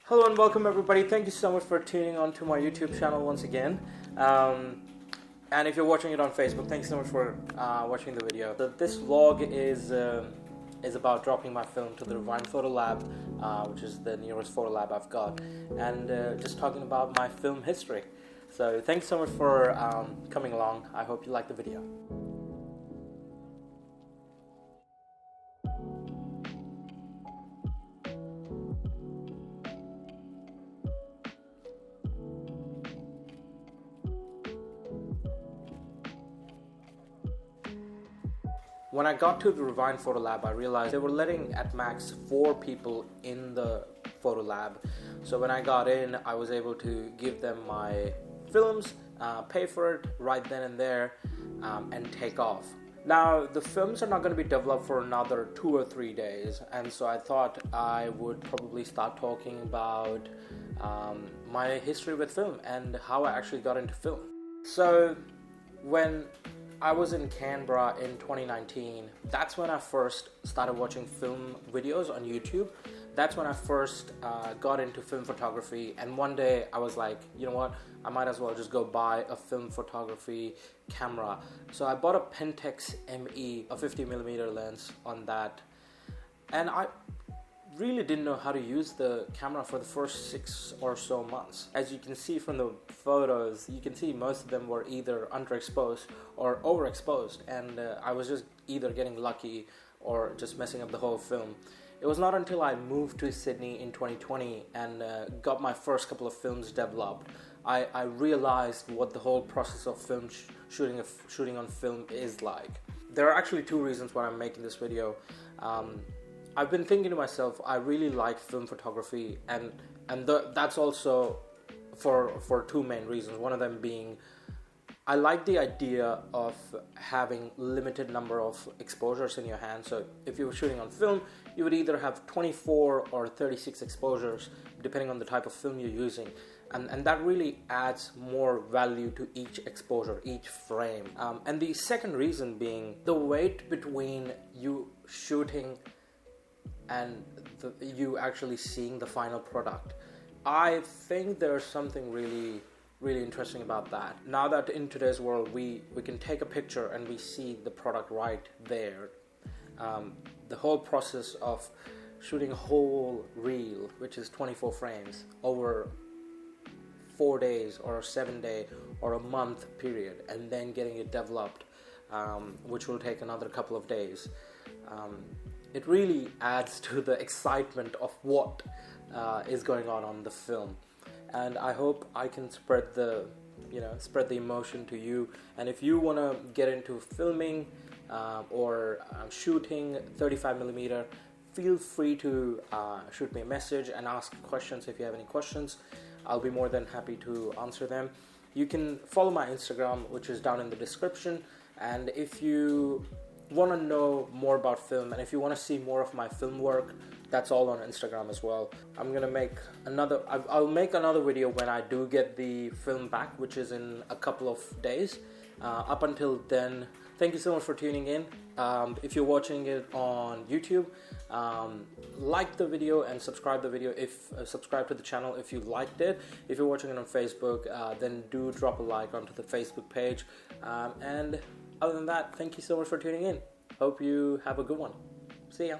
Hello and welcome everybody. Thank you so much for tuning on to my YouTube channel once again. And if you're watching it on Facebook, thank you so much for watching the video. So this vlog is about dropping my film to the Divine Photo Lab, which is the nearest photo lab I've got, and just talking about my film history. So thanks so much for coming along. I hope you like the video. When I got to the Divine Photo Lab, I realized they were letting at max 4 people in the photo lab. So when I got in, I was able to give them my films, pay for it right then and there, and take off. Now, the films are not going to be developed for another 2 or 3 days, and so I thought I would probably start talking about my history with film and how I actually got into film. So when I was in Canberra in 2019. That's when I first started watching film videos on YouTube. That's when I first got into film photography, and one day I was like, you know what, I might as well just go buy a film photography camera. So I bought a Pentax ME, a 50mm lens on that, and I really didn't know how to use the camera for the first 6 or so months. As you can see from the photos, you can see most of them were either underexposed or overexposed, and I was just either getting lucky or just messing up the whole film. It was not until I moved to Sydney in 2020 and got my first couple of films developed, I realized what the whole process of film shooting on film is like. There are actually 2 reasons why I'm making this video. I've been thinking to myself, I really like film photography, and that's also for 2 main reasons. One of them being, I like the idea of having limited number of exposures in your hand. So if you were shooting on film, you would either have 24 or 36 exposures, depending on the type of film you're using. And that really adds more value to each exposure, each frame. And the second reason being the weight between you shooting and you actually seeing the final product. I think there's something really interesting about that. Now that in today's world we can take a picture and we see the product right there, the whole process of shooting a whole reel, which is 24 frames, over 4 days or a 7-day or a month period, and then getting it developed, which will take another couple of days. It really adds to the excitement of what is going on the film, and I hope I can spread the emotion to you. And if you want to get into filming or shooting 35mm, feel free to shoot me a message and ask questions if you have any questions. I'll be more than happy to answer them. You can follow my Instagram, which is down in the description, and if you want to know more about film and if you want to see more of my film work, that's all on Instagram as well. I'll make another video when I do get the film back, which is in a couple of days. Up until then, thank you so much for tuning in. If you're watching it on YouTube, like the video and subscribe to the channel if you liked it. If you're watching it on Facebook, then do drop a like onto the Facebook page, and other than that, thank you so much for tuning in. Hope you have a good one. See ya.